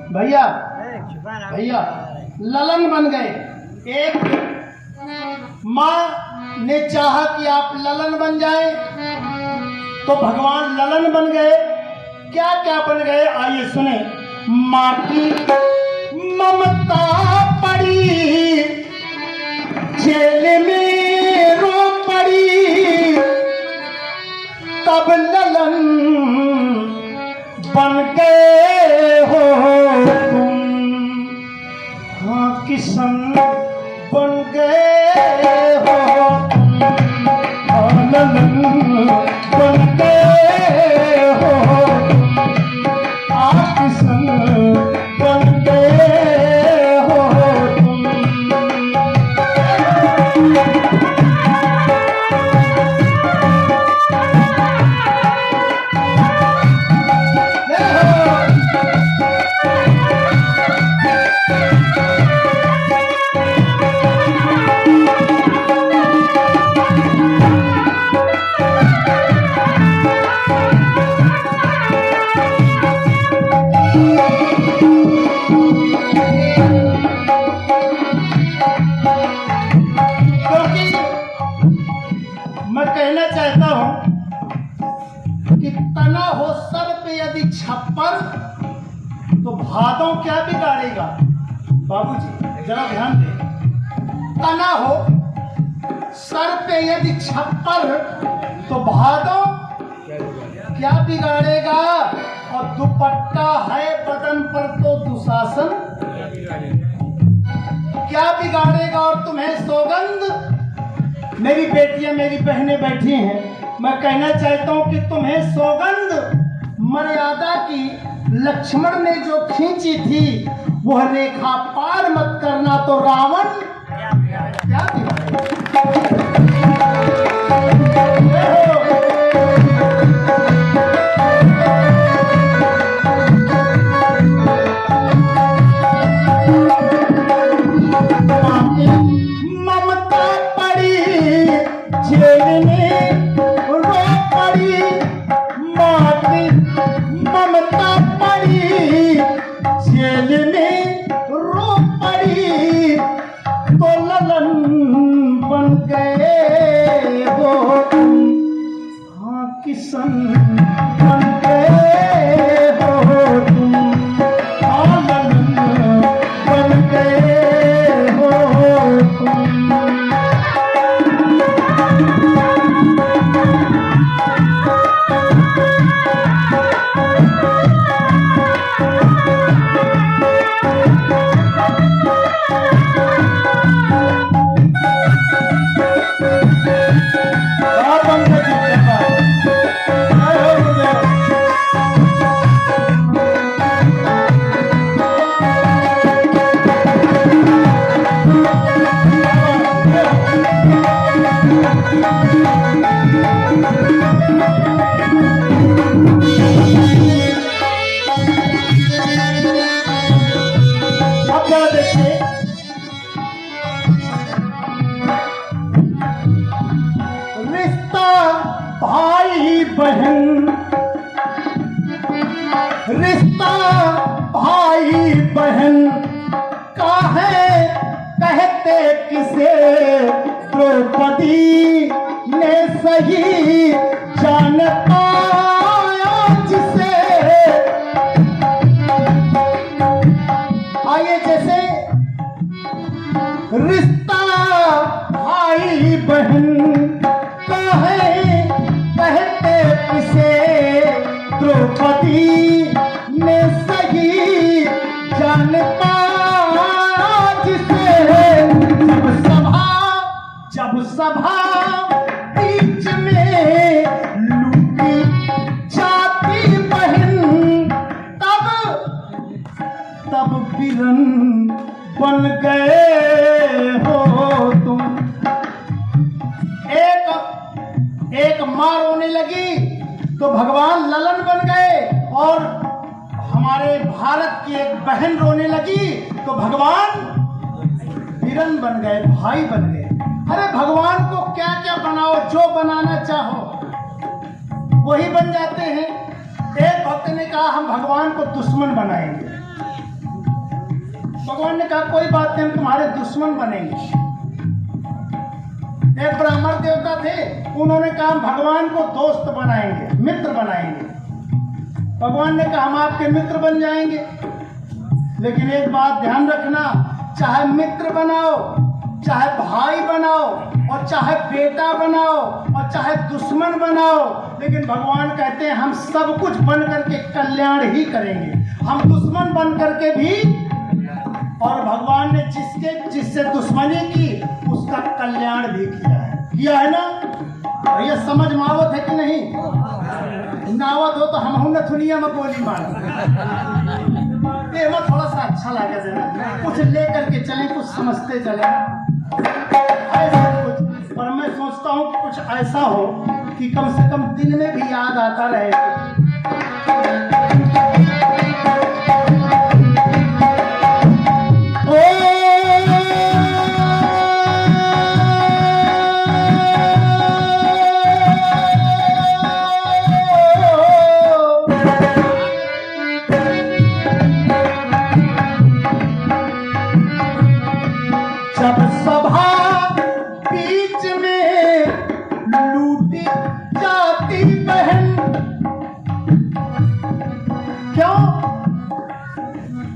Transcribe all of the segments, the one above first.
भैया भैया ललन बन गए। एक माँ ने चाहा कि आप ललन बन जाएं, तो भगवान ललन बन गए। क्या क्या बन गए आइए सुने। माँ की ममता पड़ी जेल में रो पड़ी, तब ललन बन गए हो तुम। हाँ किशन बन गए हो तुम, हाँ ललन बन गए हो तुम, हाँ किशन बन गए हो तुम। मैं कहना चाहता हूं कि तना हो सर पे यदि छप्पर, तो भादों क्या बिगाड़ेगा। बाबूजी जरा ध्यान दें। तना हो सर पे यदि छप्पर, तो भादों क्या बिगाड़ेगा। और दुपट्टा है बदन पर तो दुशासन क्या बिगाड़ेगा। और तुम्हें सौगंध, मेरी बेटियां मेरी बहनें बैठी हैं, मैं कहना चाहता हूं कि तुम्हें सौगंध मर्यादा की लक्ष्मण ने जो खींची थी, वह रेखा पार मत करना, तो रावण क्या किशन बन गए हो तुम, हाँ ललन बन गए हो तुम। बहन रिश्ता भाई बहन का है, कहते किसे द्रौपदी ने सही जान पाया जिसे। आइए जैसे रिश्ता भाई बहन का है, कहते किसे द्रौपदी ने सही जान पाया जिसे। जब सभा बीच में लूटी जाती बहन, तब बिरन बन गए हो तुम। एक माँ रोने लगी तो भगवान ललन बन गए, और हमारे भारत की एक बहन रोने लगी तो भगवान बिरन बन गए, भाई बन गए। अरे भगवान को क्या क्या बनाओ, जो बनाना चाहो वही बन जाते हैं। एक भक्त ने कहा हम भगवान को दुश्मन बनाएंगे, भगवान ने कहा कोई बात नहीं, हम तुम्हारे दुश्मन बनेंगे। एक ब्राह्मण देवता थे, उन्होंने कहा हम भगवान को दोस्त बनाएंगे, मित्र बनाएंगे। भगवान ने कहा हम आपके मित्र बन जाएंगे, लेकिन एक बात ध्यान रखना, चाहे मित्र बनाओ, चाहे भाई बनाओ, और चाहे बेटा बनाओ, और चाहे दुश्मन बनाओ, लेकिन भगवान कहते हैं हम सब कुछ बन करके कल्याण ही करेंगे। हम दुश्मन बन करके भी, और भगवान ने जिससे दुश्मनी की उसका कल्याण भी किया है ना। भैया समझ में आवत है कि नहीं? नावत हो तो हम नथुनिया में गोली मार ये थोड़ा सा अच्छा लगे देना, कुछ ले करके चले, कुछ समझते चले ऐसा कुछ। पर मैं सोचता हूँ कि कुछ ऐसा हो कि कम से कम दिन में भी याद आता रहे।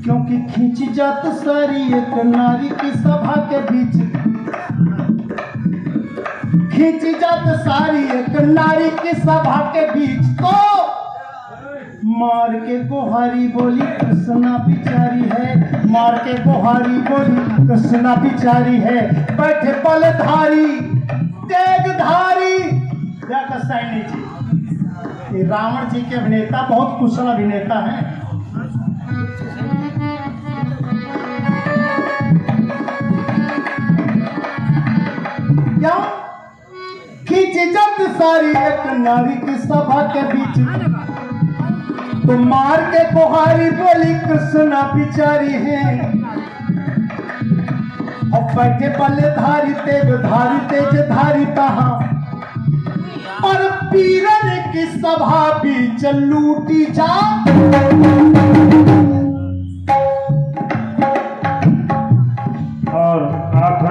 क्योंकि खींची जात सारी एक नारी की सभा के बीच, खींची जात सारी एक नारी की सभा के बीच, तो मार के गोहारी बोली कृष्णा बिचारी है, मार के गोहारी बोली कृष्णा बिचारी है, बैठे बलधारी तेगधारी। सैनी जी, रावण जी के अभिनेता बहुत कुशल अभिनेता हैं। क्या खींची जब सारी एक नारी की सभा के बीच, तो मार के गोहारी बोली कृष्णा बिचारी है, और बैठे बलधारी तेजधारी तहा, और पीरन की सभा बीच लूटी जा। और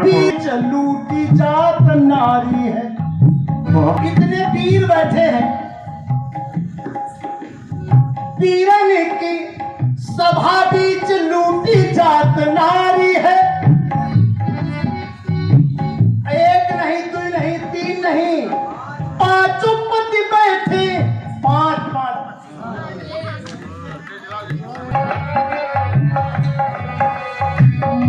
बीच लूटी जात नारी है। कितने पीर बैठे हैं, पीरन की सभा बीच लूटी जात नारी है। एक नहीं, दो नहीं, तीन नहीं, पांचों पति बैठे, पांच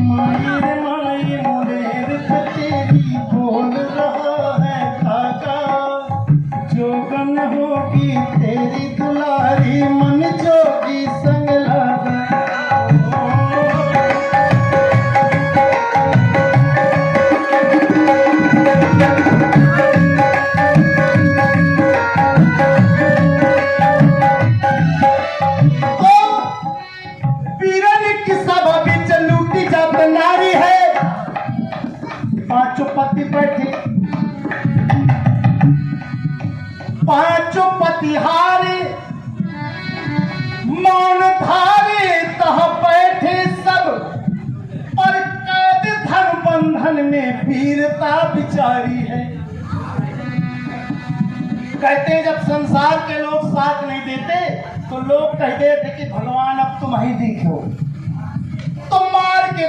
माई मुरेर तेरी बोल रहा है काका, जोगन होगी तेरी दुलारी मन जोगी संग लगा। पांचों पति बैठे, पांचों पतिहारे मौन धारे तह बैठे सब, और कैद धन बंधन में वीरता बिचारी है। कहते हैं जब संसार के लोग साथ नहीं देते तो लोग कहते थे कि भगवान अब तुम ही दिखो, तो मार के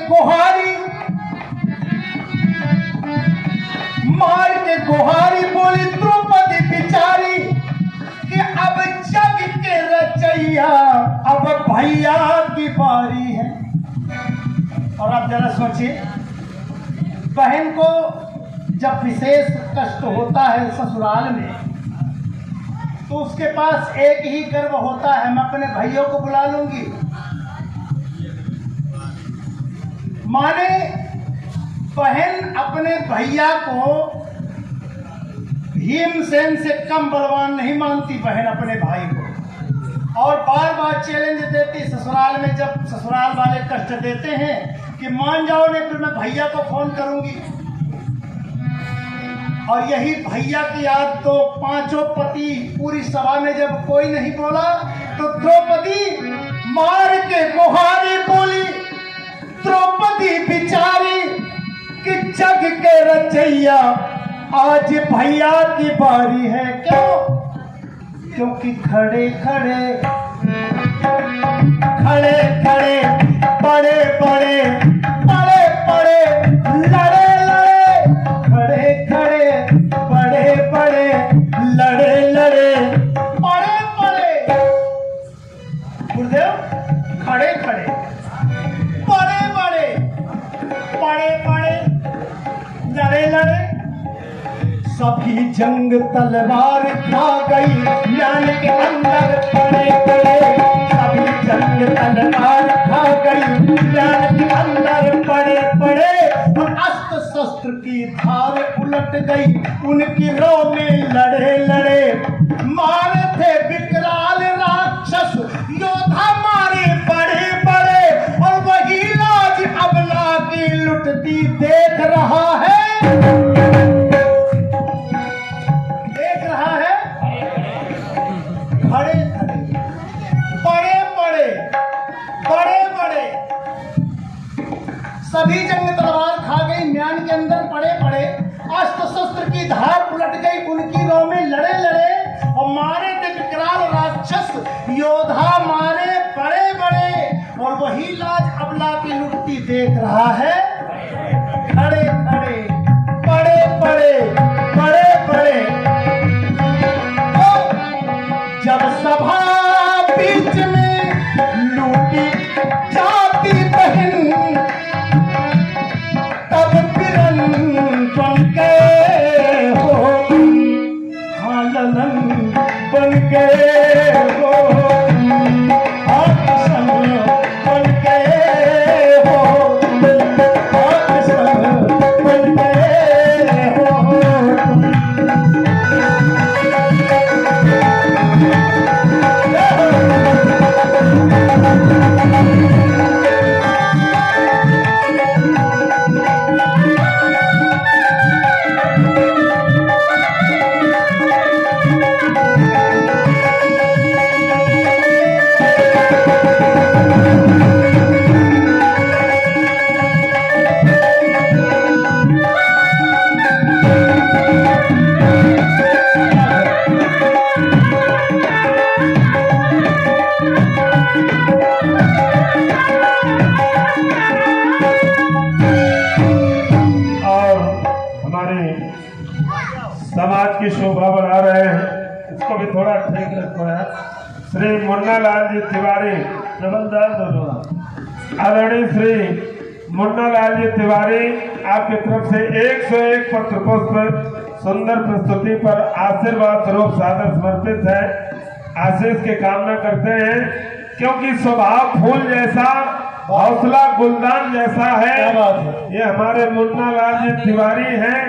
गोहारी बोली द्रौपदी बिचारी कि अब जग के रचैया अब भैया की बारी है। और आप जरा सोचिए, बहन को जब विशेष कष्ट होता है ससुराल में, तो उसके पास एक ही गर्व होता है, मैं अपने भाइयों को बुला लूंगी। माने बहन अपने भैया को भीमसेन से कम बलवान नहीं मानती बहन अपने भाई को, और बार बार चैलेंज देती ससुराल में, जब ससुराल वाले कष्ट देते हैं कि मान जाओ नहीं फिर मैं भैया को फोन करूंगी। और यही भैया की याद तो पांचों पति पूरी सभा में जब कोई नहीं बोला तो द्रौपदी मार के गोहारी बोली, नचैया आज भैया की बारी है। क्यों? क्योंकि खड़े खड़े खड़े खड़े बड़े बड़े बड़े बड़े लड़े लड़े, खड़े खड़े बड़े बड़े लड़े लड़े, बड़े बड़े गुरुदेव खड़े खड़े बड़े बड़े बड़े बड़े लड़े लड़े, सभी जंग तलवार खा गई ज्ञान के अंदर पड़े पड़े, सभी जंग तलवार खा गई ज्ञान के अंदर पड़े पड़े, और अस्त्र शस्त्र की धार उलट गई उनकी रो में लड़े लड़े, मारे थे विकराल राक्षस योद्धा मारे बड़े बड़े, और वही राज अबला की लुटती देख रहा है, खड़े खड़े बड़े बड़े बड़े बड़े, सभी जंग तलवार खा गई म्यान के अंदर पड़े पड़े, अस्त्र शस्त्र की धार उलट गई उनकी रो में लड़े लड़े, और मारे थे विकराल राक्षस योद्धा मारे बड़े बड़े, और वही लाज अबला की लुटती देख रहा है, खड़े खड़े बड़े बड़े बड़े बड़े। जब सभा बीच में लूटी जाती बहन, तब किरण बन गए हो, हाँ ललन बन गए हो, हाँ किशन बन गए हो, हाँ किशन बन गए हो। समाज की शोभा बढ़ा रहे हैं, इसको भी थोड़ा ठीक रखो है। श्री मुन्ना लाल जी तिवारी, आदरणीय श्री मुन्ना लाल जी तिवारी, आपकी तरफ से 101 पत्र पुष्प सुंदर प्रस्तुति पर आशीर्वाद स्वरूप सादर समर्पित है। आशीष की कामना करते हैं, क्योंकि स्वभाव फूल जैसा, हौसला गुलदान जैसा है। ये हमारे मुन्ना लाल जी तिवारी हैं,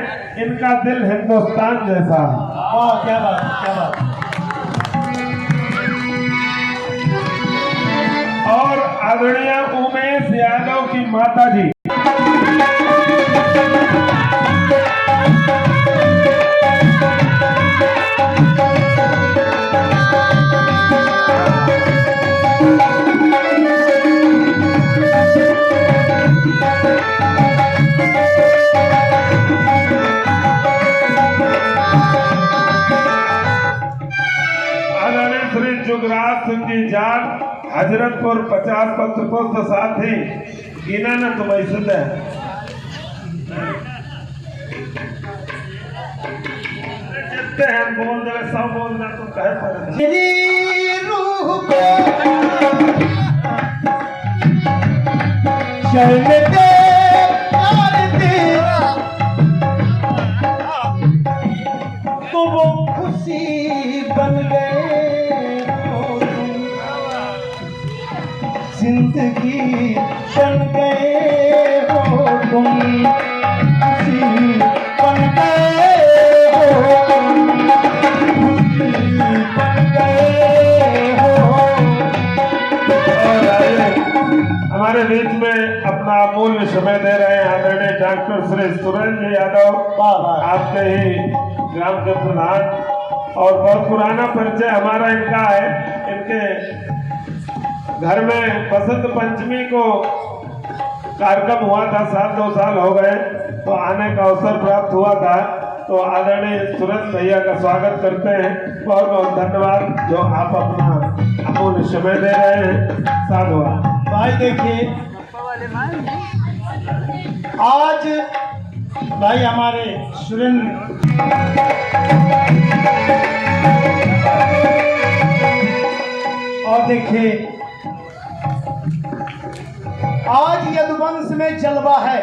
इनका दिल हिंदुस्तान जैसा है। वाह क्या बात क्या बात। और आदरणीय उमेश यादव की माता जी, जुगराज सिंह जी जान, हजरतपुर 50 पत्र पुष्प साथी गिना न तुम ऐसे जितने हैं बोल दे, सब बोलना तुम कहे पर मेरी रूह को शरण दे कर दे, तो वो खुशी बन गए जिंदगी बन गए हो तुम, खुशी बन गए हो तुम, खुशी बन गए हो। हमारे बीच में अपना अमूल्य समय दे रहे हैं आदरणीय डॉक्टर श्री सुरेंद्र यादव, आपके ही ग्राम के प्रधान, और बहुत पुराना परिचय हमारा इनका है। इनके घर में बसंत पंचमी को कार्यक्रम हुआ था, 7-2 साल हो गए, तो आने का अवसर प्राप्त हुआ था। तो आदरणीय सुरेंद्र भैया का स्वागत करते हैं। बहुत बहुत धन्यवाद जो आप अपना अमूल्य समय दे रहे हैं। साधुवाद। भाई देखिए, आज भाई हमारे सुरेंद्र और देखिए आज यदुवंश में जलवा है,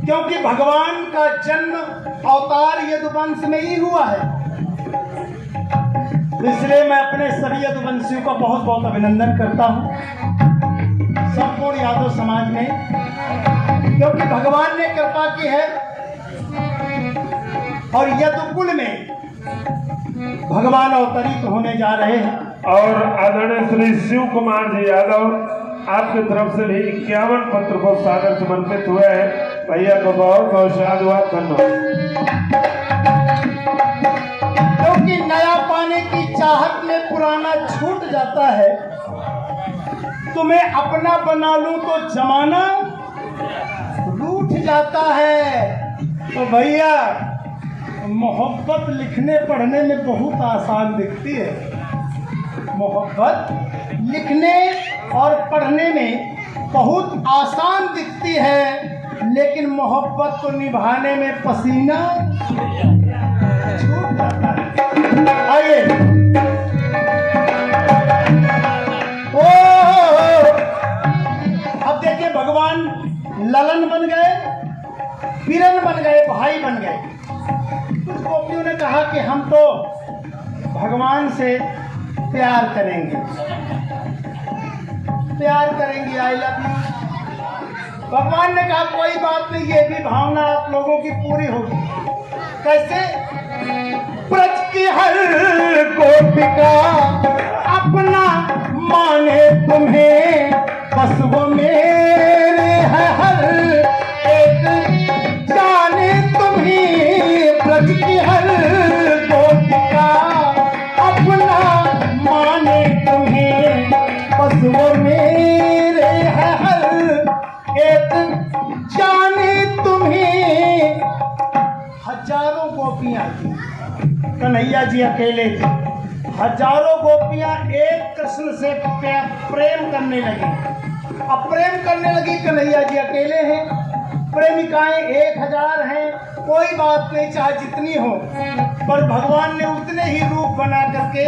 क्योंकि भगवान का जन्म अवतार यदुवंश में ही हुआ है। इसलिए मैं अपने सभी यदुवंशियों का बहुत बहुत अभिनंदन करता हूं, संपूर्ण यादव समाज में, क्योंकि भगवान ने कृपा की है और यदुकुल में भगवान अवतरित होने जा रहे हैं। और आदरणीय श्री शिव कुमार जी यादव, आपकी तरफ से भी 51 पत्र को सादर समर्पित हुए हैं। भैया को बहुत बहुत साधुवाद, धन्यवाद। क्योंकि नया पाने की चाहत में पुराना छूट जाता है। तुम्हें अपना बना लूं तो जमाना रूठ जाता है। तो भैया, मोहब्बत लिखने पढ़ने में बहुत आसान दिखती है। मोहब्बत लिखने और पढ़ने में बहुत आसान दिखती है, लेकिन मोहब्बत को निभाने में पसीना छूट जाता है। आइए, अब देखिए, भगवान ललन बन गए, किरण बन गए, भाई बन गए। कुछ गोपियों ने कहा कि हम तो भगवान से प्यार करेंगे, आई लव यू। भगवान ने कहा कोई बात नहीं, ये भी भावना आप लोगों की पूरी होगी। कैसे? ब्रज की हर गोपिका अपना माने तुम्हें, बस वो मेरे है हर एक जाने तुम्हें। ब्रज की हर गोपिका अपना माने तुम्हें, बस वो मेरे है हर एक जाने तुम्हें। हजारों गोपियां थी, कन्हैया जी अकेले थे। हजारों गोपियां एक कृष्ण से प्रेम करने लगी। अब प्रेम करने लगी, कन्हैया जी अकेले हैं, प्रेमिकाएं 1000 हैं, कोई बात नहीं, चाहे जितनी हो, पर भगवान ने उतने ही रूप बना करके,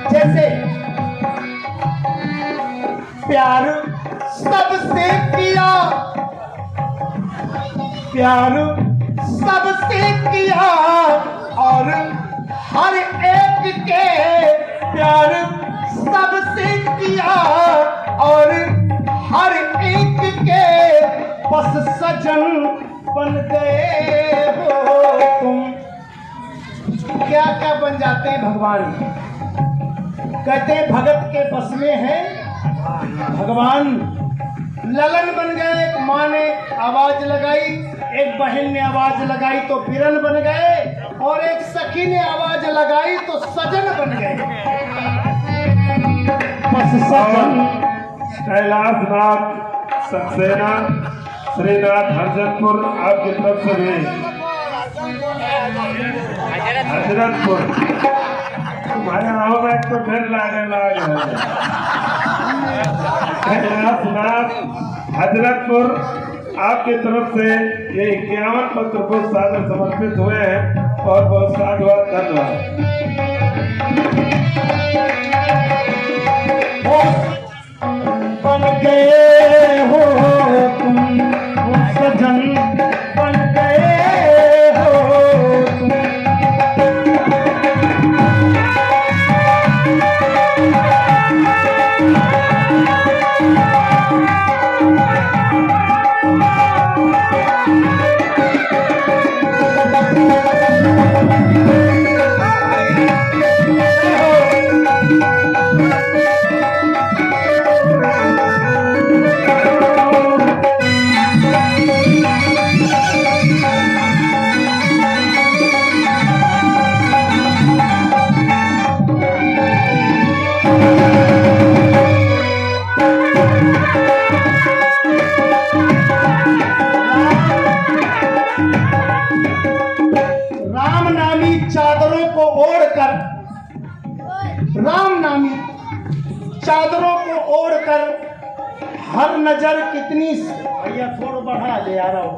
जैसे प्यार सबसे किया, प्यार सबसे किया और हर एक के प्यार सबसे किया और हर एक के बस सजन बन गए हो तुम। क्या क्या बन जाते हैं भगवान? कहते हैं भगत के बस में है भगवान। ललन बन गए, एक माँ ने आवाज लगाई, एक बहन ने आवाज लगाई तो बिरन बन गए, और एक सखी ने आवाज लगाई तो सजन बन गए। बस सजन। कैलाशनाथ सक्सेना श्रीनाथ हरजनपुर, आपकी तरफ से भी हजरतपुर। तुम्हारे आओ में तो फिर लागे कैलाशनाथ हजरतपुर, आपकी तरफ से ये 51 पत्र को सादर समर्पित हुए हैं। बहुत बहुत साधुवाद, धन्यवाद। बन गए हो तुम, सजन बन गए हो तुम। चादरों को ओढ़कर हर नजर कितनी, भैया थोड़ा बढ़ा ले आ रहा हूँ।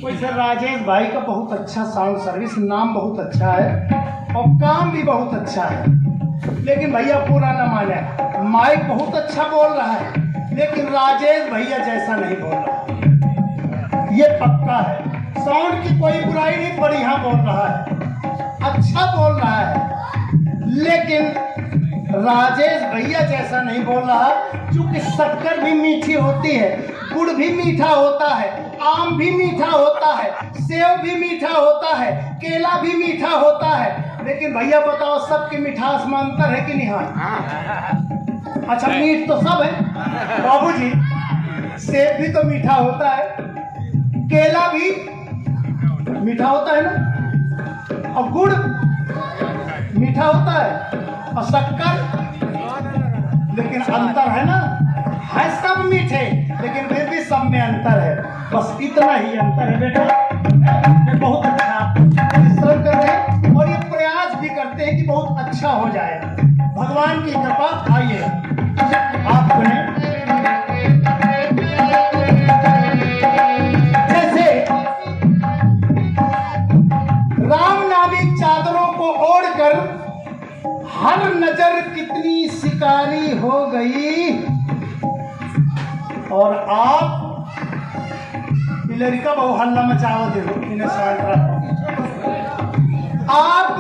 वैसे राजेश भाई का बहुत अच्छा साउंड सर्विस, नाम बहुत अच्छा है और काम भी बहुत अच्छा है, लेकिन भैया पूरा न माने, माइक बहुत अच्छा बोल रहा है लेकिन राजेश भैया जैसा नहीं बोल रहा, ये पक्का है। साउंड की कोई बुराई नहीं, बढ़िया बोल रहा है, अच्छा बोल रहा है, लेकिन राजेश भैया जैसा नहीं बोल रहा। क्योंकि शक्कर भी मीठी होती है, गुड़ भी मीठा होता है, आम भी मीठा होता है, सेव भी मीठा होता है, केला भी मीठा होता है, लेकिन भैया बताओ सबकी मिठास में अंतर है कि नहीं? अच्छा, मीठ तो सब है बाबूजी, सेब भी तो मीठा होता है, केला भी मीठा होता है ना, और गुड़ मीठा होता है, और शक्कर, लेकिन अंतर है ना, है सब मीठे लेकिन फिर भी सब में अंतर है, बस इतना ही अंतर है बेटा। ये बहुत अच्छा परिश्रम कर रहे हैं और ये प्रयास भी करते हैं कि बहुत अच्छा हो जाए, भगवान की कृपा। आइए आप सुने, जैसे राम नामी चादरों को ओढ़कर हर नजर कितनी शिकारी हो गई, और आप लड़का बहु हल्ला मचाओ दे इन्हें शांत रखो। आप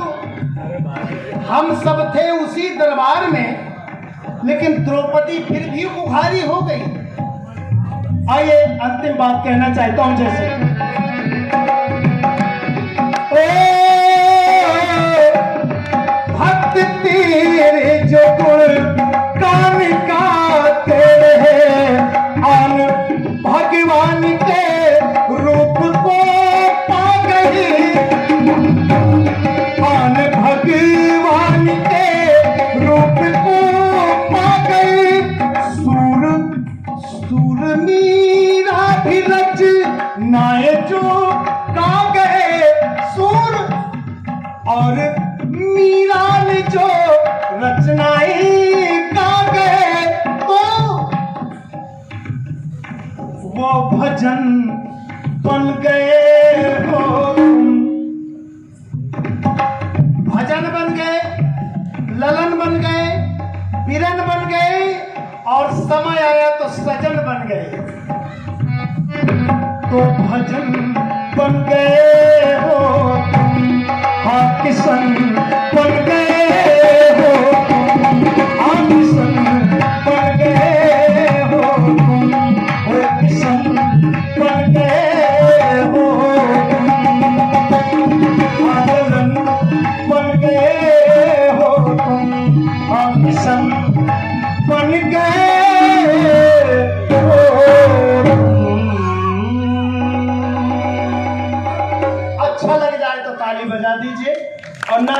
हम सब थे उसी दरबार में, लेकिन द्रौपदी फिर भी उघारी हो गई। आइए अंतिम बात कहना चाहता हूं, जैसे भक्त तेरे जो गुण कामिका तेरे, आन भगवान के रूप को पा गई, आन भगवान के रूप को पा गई। सूर मीरा भी रच नाए जो गा गए, सूर और मीरा ने जो रचनाएं गा गए, तो वो भजन बन गए हो, भजन बन गए, ललन बन गए, बिरन बन गए, और समय आया तो सजन बन गए। तो भजन बन गए हो तुम, हाँ किशन बन गए हो, हाँ किशन बन गए हो तुम, हो किशन बन गए हो, आंदोलन बन गए हो तुम, हाँ किशन बन गए हो। अच्छा लग जाए तो ताली बजा दीजिए, और ना